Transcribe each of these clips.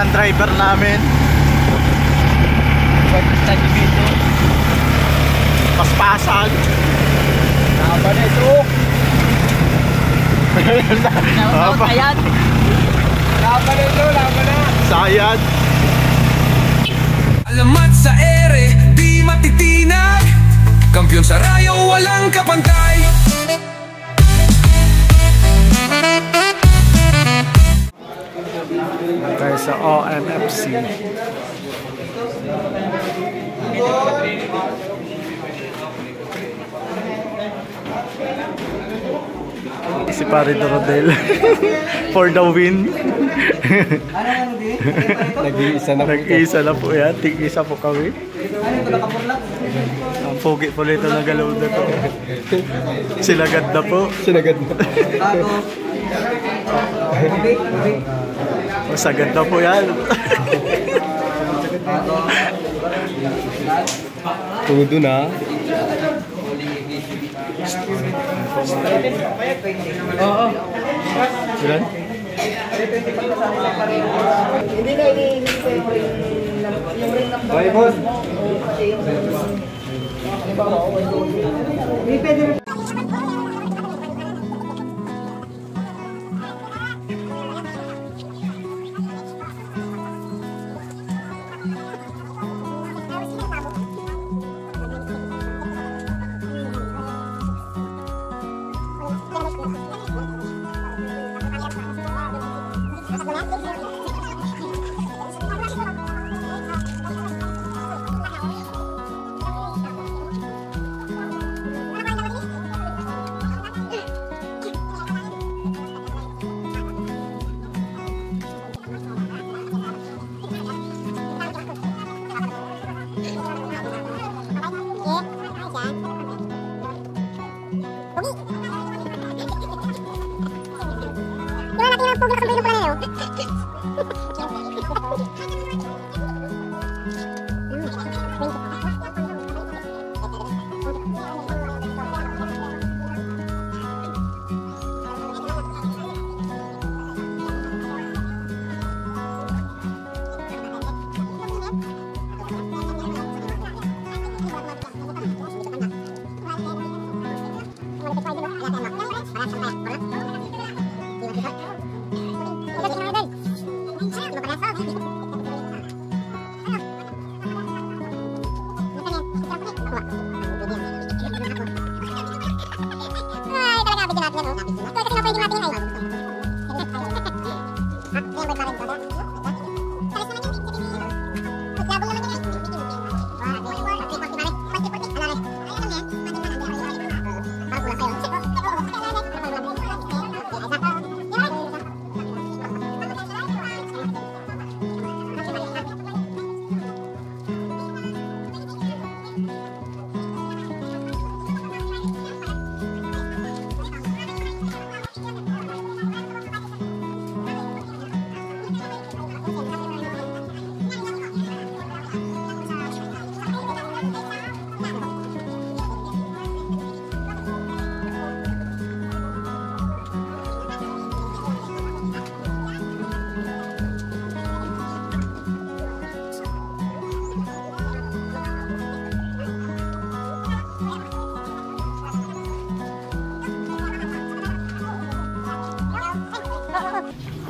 ng driver namin. Paspasan. Laban na ito. Sayad. Laban na ito, laban na. Sayad. Alamat sa ere, di matitinag. Kampiyon sa rayo, walang kapantay. Okay, sa OMFC. Si Pare Dorodel for the win. Nag-iisa na po yan. Tig-isa po kami. Ang pogi po nito na galaw na to. Sinagad na po. Sinagad na. Masagad na po yan. Tudo na. Oo. Ilan? Hindi na iniinig ko yung ring ng Bye, boss. Hindi pwede rin.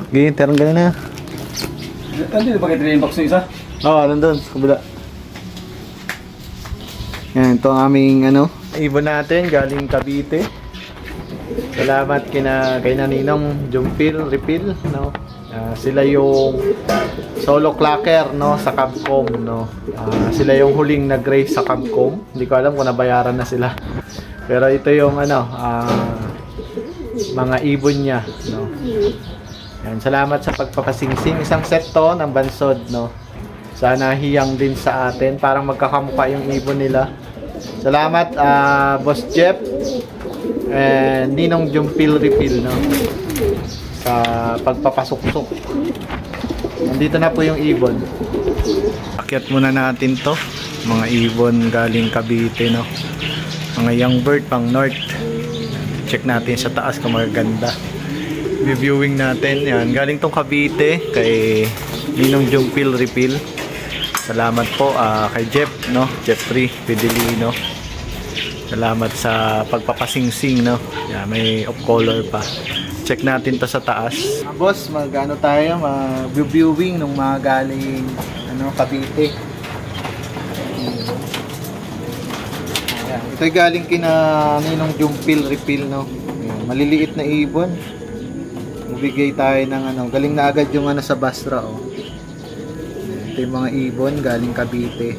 Gini, terang gani na. Nandito ba kayo train box yung isa? Oo, nandun, kabila. Yan, ito ang aming ibon natin galing Cavite. Salamat kay Naninong Jumpil Refill, no. Sila yung solo clocker, no, sa Cabcom, no. Sila yung huling nag-race sa Cabcom. Hindi ko alam kung nabayaran na sila. Pero ito yung mga ibon niya, no. Yan, salamat sa pagpapasingsing. Isang set to ng bansod, no. Sana hiyang din sa atin. Parang magkakamukha yung ibon nila. Salamat, Boss Jeff and Ninong Jumpil Refill, no, sa pagpapasuksok. Nandito na po yung ibon. Akyat muna natin to. Mga ibon galing Cavite, no. Mga young bird pang north. Check natin sa taas kung magaganda. reviewing natin. Yan, galing tong Cavite kay Ninong Jumpil Refill. Salamat po kay Jeff, no? Jeffrey Fidelino. Salamat sa pagpapasingsing, no? Yan, may off color pa. Check natin to sa taas. Boss, mag-ano tayo, mag-viewing nung mga galing Cavite. Ayan. Ito'y galing kina Ninong Jumpil Refill, no? Ayan, maliliit na ibon. Bigay tayo ng galing na agad yung sa Basra, oh. Ayan, ito yung mga ibon galing Cavite.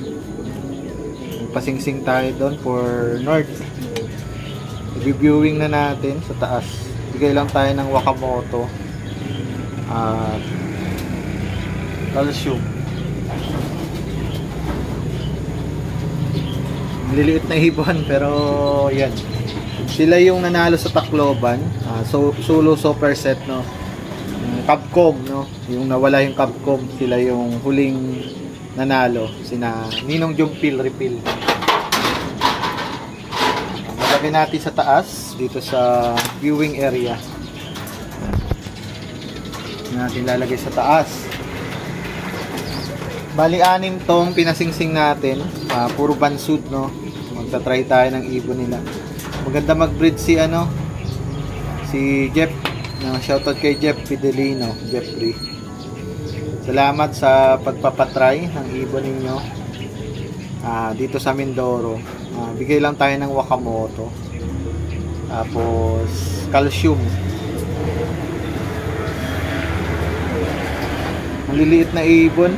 Pasingsing tayo doon for North. Reviewing na natin sa taas. Bigay lang tayo ng Wakamoto at calcium. Maliliit na ibon pero yan. Sila yung nanalo sa Tacloban. Solo super set, no. Capcom, no. Yung nawala yung Capcom, sila yung huling nanalo, sina Ninong Jumpil Refill. Lagay natin sa taas dito sa viewing area. Natin lalagay sa taas. Bali 6 tong pinasingsing natin, puro bansud, no. Magta-try tayo ng ibon nila. Maganda mag-breed si Jeff. Shoutout kay Jeff Fidelino, Jeffrey. Salamat sa pagpapatry ng ibon ninyo dito sa Mindoro. Bigay lang tayo ng Wakamoto. Tapos calcium. Maliliit na ibon.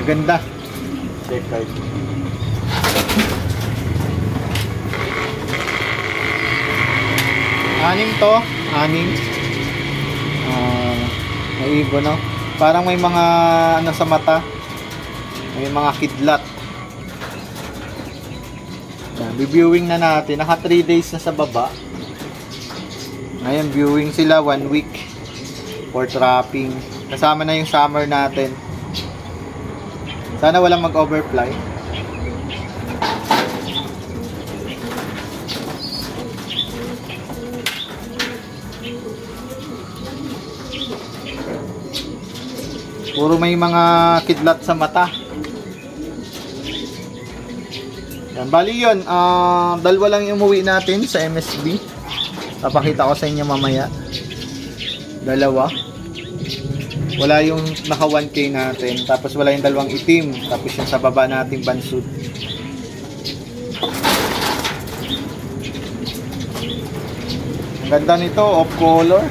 Maganda. Check card. Anim to. Anim. May ibon, no? Parang may mga sa mata. May mga kidlat. Viewing na natin. Naka 3 days na sa baba. Ngayon, viewing sila 1 week for trapping. Kasama na yung summer natin. Sana walang mag-overfly. Puro may mga kidlat sa mata. Yan, bali yun. Dalawa lang yung umuwi natin sa MSB. Papakita ko sa inyo mamaya. Dalawa. Wala yung naka 1K natin. Tapos wala yung dalawang itim. Tapos yung sa baba nating bansud. Ang ganda nito, off color.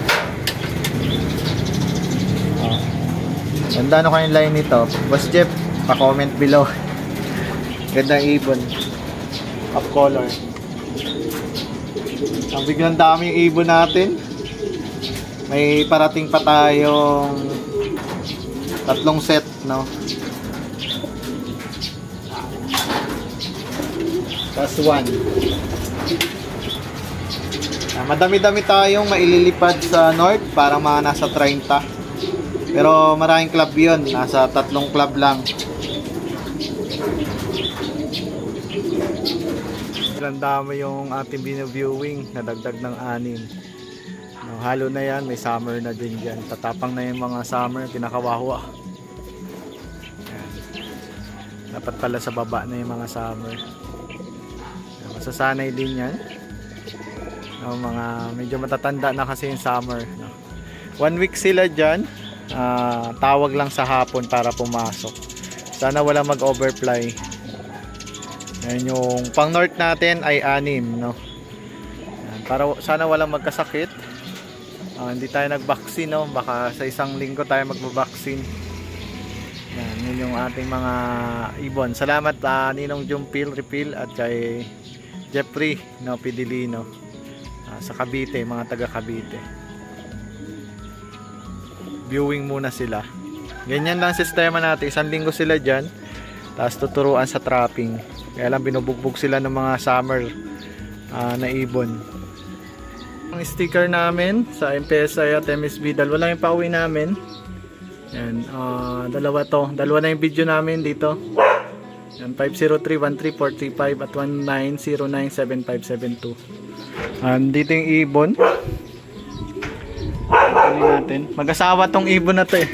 Ganda kayong line nito. Boss Jeff, pa-comment below. Ganda ibon. Off color. Ang biglang dami yung ibon natin. May parating pa tayong 3 set, no? Plus 1. Madami-dami tayong maililipad sa North para mga nasa 30. Pero maraming club yun. Nasa 3 club lang. Ilang dami yung ating binaviewing. Nadagdag ng 6. No, halo na yan. May summer na din dyan. Tatapang na yung mga summer. Pinakawahwa. Yan. Dapat pala sa baba na yung mga summer. Yan, masasanay din yan. No, mga medyo matatanda na kasi yung summer. No. 1 week sila dyan. Tawag lang sa hapon para pumasok. Sana wala mag-overfly. Yan, yung pang north natin ay 6, no? Yan, para sana walang magkasakit. Hindi tayo nag-vaccine, no? Baka sa 1 linggo tayo magba-vaccine. Yan, yun yung ating mga ibon. Salamat Ninong Jumpil Refill at kay Jeffrey, no, Fidelino, sa Cavite, mga taga Cavite. Viewing muna sila. Ganyan lang sistema natin. 1 linggo sila dyan. Tapos tuturuan sa trapping. Kaya lang binubugbog sila ng mga summer na ibon. Ang sticker namin sa MPSI at MSB, dalawa lang yung pauwi namin. Yan, dalawa to. Dalawa na yung video namin dito. Yan, 503-13435 at 1909-7572. Dito yung ibon. natin. Mag-asawa tong ibon na to eh.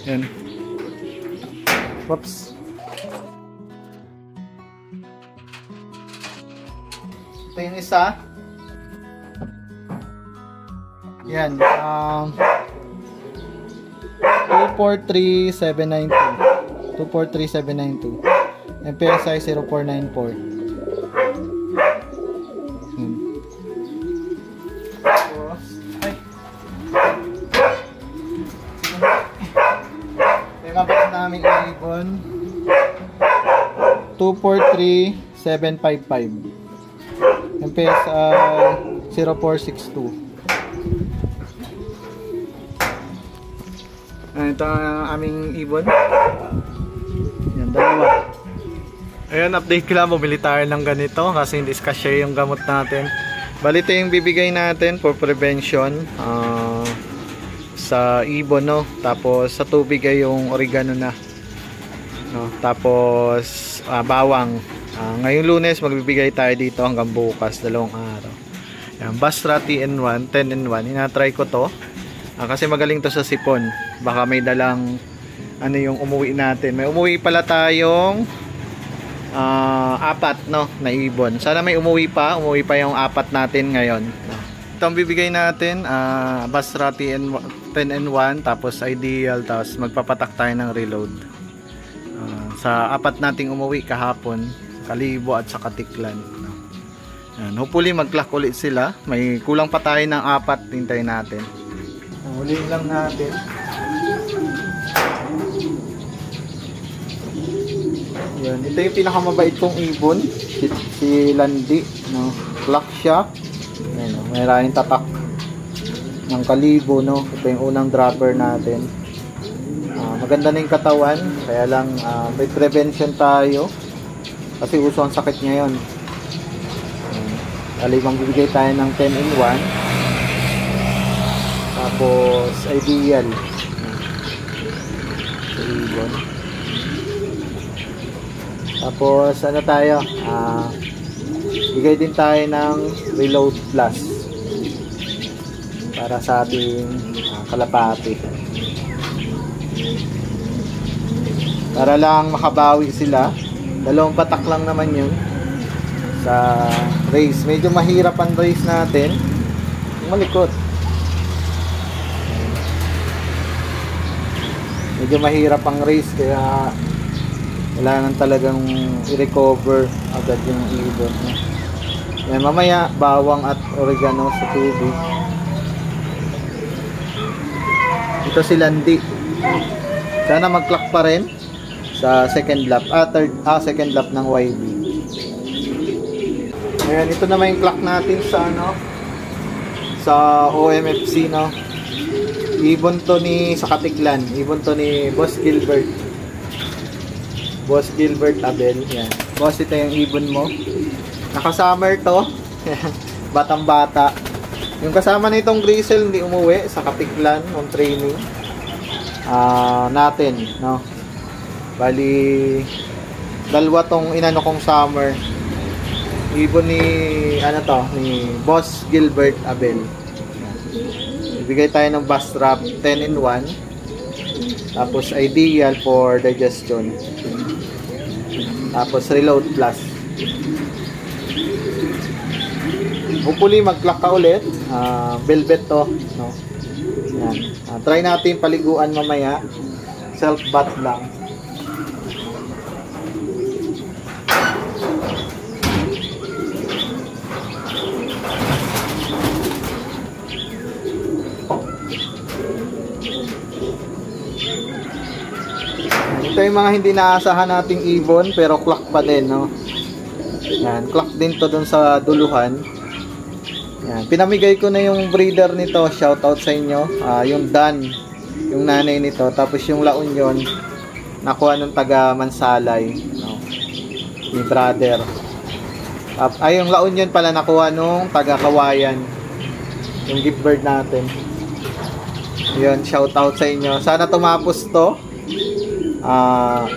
Yan. Whoops. Ito yung isa. Yan. 243792. 243792. MPSI 0494. Ay. Yung mabit namin ibon 243755. MPSI 0462. Ito ang aming ibon. Yan, dalawa. Ayun, update ko lang, bumili tayo ng ganito kasi hindi kasya yung gamot natin. Bali, ito yung bibigay natin for prevention sa ibon, no? Tapos sa tubig ay yung oregano na, no? Tapos bawang. Ngayong Lunes magbibigay tayo dito hanggang bukas, 2 araw. Yan, Basra TN1, 10-in-1. Inatry ko to kasi magaling to sa sipon. Baka may dalang ano yung umuwi natin. May umuwi pala tayong 4, no, na ibon. Sana may umuwi pa yung 4 natin ngayon. Ito ang bibigay natin, Basra TN1, tapos Ideal, tapos magpapatak tayo ng reload. Sa 4 nating umuwi kahapon, Kalibo at sa Katiklan. Yan, hopefully mag-clock ulit sila. May kulang pa tayo ng 4, hintayin natin. Huliin lang natin. Yan, ito yung pinakamabait kong ibon, si Landi, no? Clock siya. Ayan, may maraming tatak ng Kalibo, no? Ito yung unang dropper natin. Maganda na yung katawan, kaya lang may prevention tayo kasi uso ang sakit ngayon. Alibang bibigay tayo ng 10-in-1, tapos Ideal sa ibon. Tapos ano tayo, bigay din tayo ng Reload Plus para sa ating kalapati, para lang makabawi sila. 2 patak lang naman yun sa race. Medyo mahirap ang race natin, malikot. Medyo mahirap ang race kaya wala nang talagang i-recover agad yung ibon. Yan, mamaya bawang at oregano sa tubig. Ito si Landi. Sana mag-clock pa rin sa second lap, second lap ng YB. Ayan, ito naman yung clock natin sa sa OMFC, no. Ibon to sa Katiklan. Ibon to ni Boss Gilbert. Boss Gilbert Abel. Yan. Boss, ito yung ibon mo. Naka-summer to. Batang bata. Yung kasama na itong Grisel hindi umuwi sa Katiklan on training natin, no. Bali 2 tong inano kong summer. Ibon ni ni Boss Gilbert Abel. Ibigay tayo ng Basra 10-in-1, tapos Ideal for digestion, tapos Reload Plus. Hopefully mag-clock ka ulit. Velvet to, no. Yan. Try natin paliguan mamaya. Self bath lang. Ito yung mga hindi naasahan nating ibon pero clock pa din, no. Yan, clock din to dun sa duluhan. Yan, pinamigay ko na yung breeder nito. Shout out sa inyo. Yung Dan, yung nanay nito. Tapos yung La Union, nakuha nung taga Mansalay, no, ni brother. Yung La Union pala nakuha nung taga Kawayan, yung gift bird natin. Yun, shout out sa inyo. Sana tumapos to.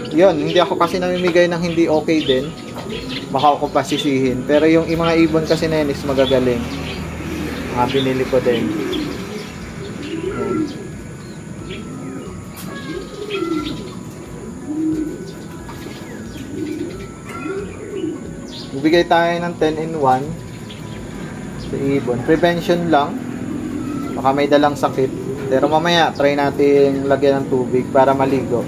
Yun, hindi ako kasi namimigay ng hindi okay din. Baka ako pasisihin. Pero yung mga ibon kasi na yun is magagaling. Binili ko din. Ayan. Bibigay tayo ng 10-in-1 sa ibon. Prevention lang. Baka may dalang sakit. Pero mamaya, try natin lagyan ng tubig para maligo.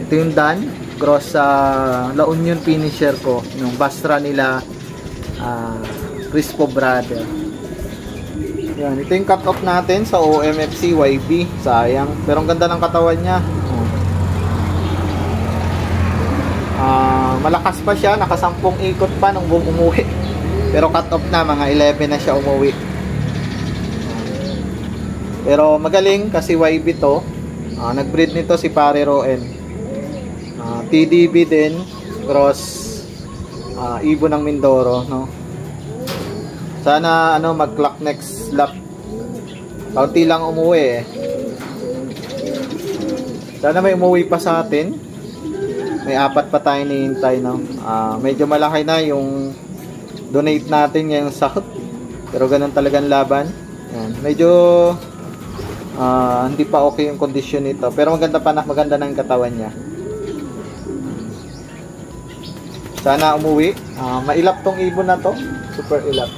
Ito yung Dan. Cross sa La Union finisher ko. Yung Bastra nila Crispo Brother. Yan. Ito yung cut off natin sa OMFC YB. Sayang. Pero ang ganda ng katawan niya. Malakas pa siya, nakasampung ikot pa nung umuwi. Pero cut off na, mga 11 na siya umuwi. Pero magaling kasi YB to. Nag-breed nito si Pare Roen. TDB din, cross ibon ng Mindoro, no. Sana mag-clock next lap. Kaunti lang umuwi eh. Sana may umuwi pa sa atin. May 4 pa tayo nihintay, no? Medyo malaki na yung donate natin ngayong South. Pero ganun talagang laban. Yan. Medyo hindi pa okay yung condition nito. Pero maganda na yung katawan niya. Sana umuwi. Mailap tong ibon na to. Super ilap.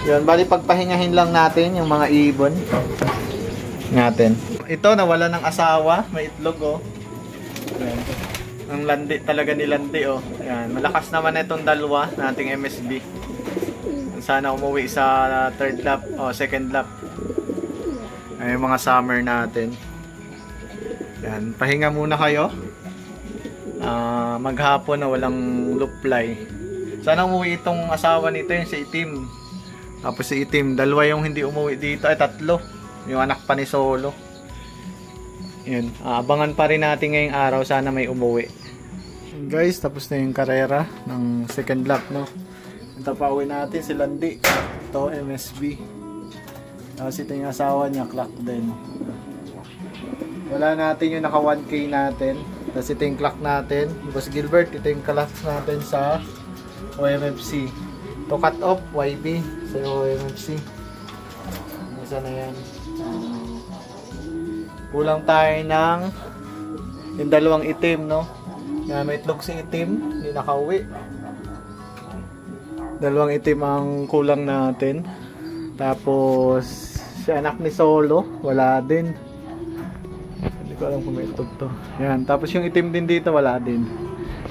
Yun, bali pagpahingahin lang natin yung mga ibon natin. Ito, nawala ng asawa. May itlog, oh. Ayan. Ang landi talaga ni Landi, oh. Ayan. Malakas naman itong dalawa nating MSB. Sana umuwi sa third lap o second lap. Ay, yung mga summer natin. Ayan. Pahinga muna kayo. Maghapon na walang luply. Sana umuwi itong asawa nito, yung si Itim. Tapos si Itim, dalawa yung hindi umuwi dito, ay 3. Yung anak pa ni Solo. Yun, abangan pa rin natin ngayong araw, sana may umuwi. Guys, tapos na yung karera ng second lap, no. Tapawin natin si Landi. Ito, MSB. Tapos ito yung asawa niya, clock din. Wala natin yung naka 1K natin. Tapos ito yung clock natin. Boss Gilbert, ito yung clock natin sa OMFC. To cut off YB sa OMFC. Isa na yan. Kulang tayo ng yung dalawang itim, no? Yan, may itlog si Itim, hindi nakauwi. Dalawang itim ang kulang natin. Tapos si anak ni Solo, wala din. Hindi ko alam kung may itlog to. Yan, tapos yung itim din dito, wala din.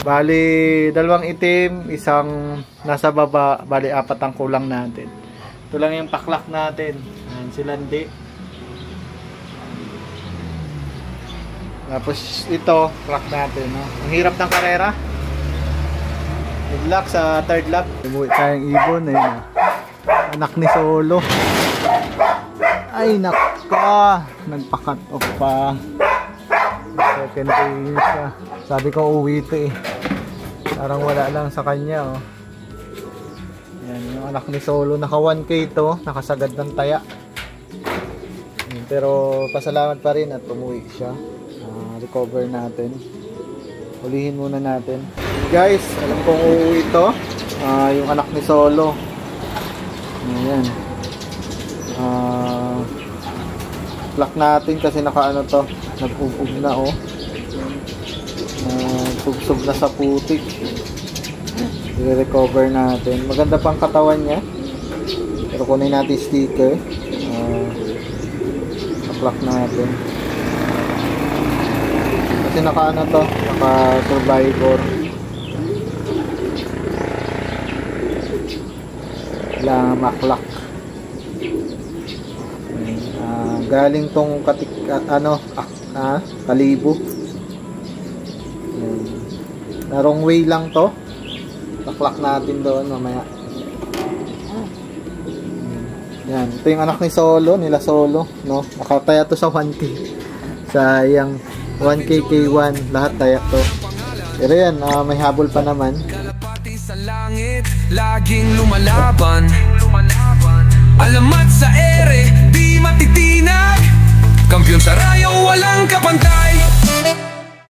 Bali, dalawang itim, isang nasa baba, bali 4 ang kulang natin. Ito lang yung paklak natin. Ayan, si Landi. Tapos ito, clock natin. No? Ang hirap ng karera. Good luck sa third lap. Umuwi tayong ibon. Ayun, anak ni Solo. Ay, naka. Nagpa-cut off pa. Second day siya. Sabi ko uwi ito eh. Parang wala lang sa kanya, oh. Yan, yung anak ni Solo, naka 1K to, nakasagad ng taya. Pero pasalamat pa rin at umuwi siya. Recover natin. Ulihin muna natin. Guys, alam kong uuwi ito. Yung anak ni Solo. Ayan. Lock natin kasi naka to, nag-ug-ug na, oh. Tugsog na sa putik. I-recover natin. Maganda pang katawan niya. Pero kunin natin sticker. Lock natin. Kasi naka to, naka survivor. Wala maklak. Galing tong Kalibo. Wrong way lang to. Taklak natin doon mamaya. Yan, ito yung anak ni Solo, nila Solo, no? Nakataya to sa 1K. Sayang, 1K K1, lahat taya to. Pero yan, may habol pa naman. Kalapati sa langit, laging lumalaban. Alamat sa ere, di matitinag. Kampiyon sa rayo, walang kapantay.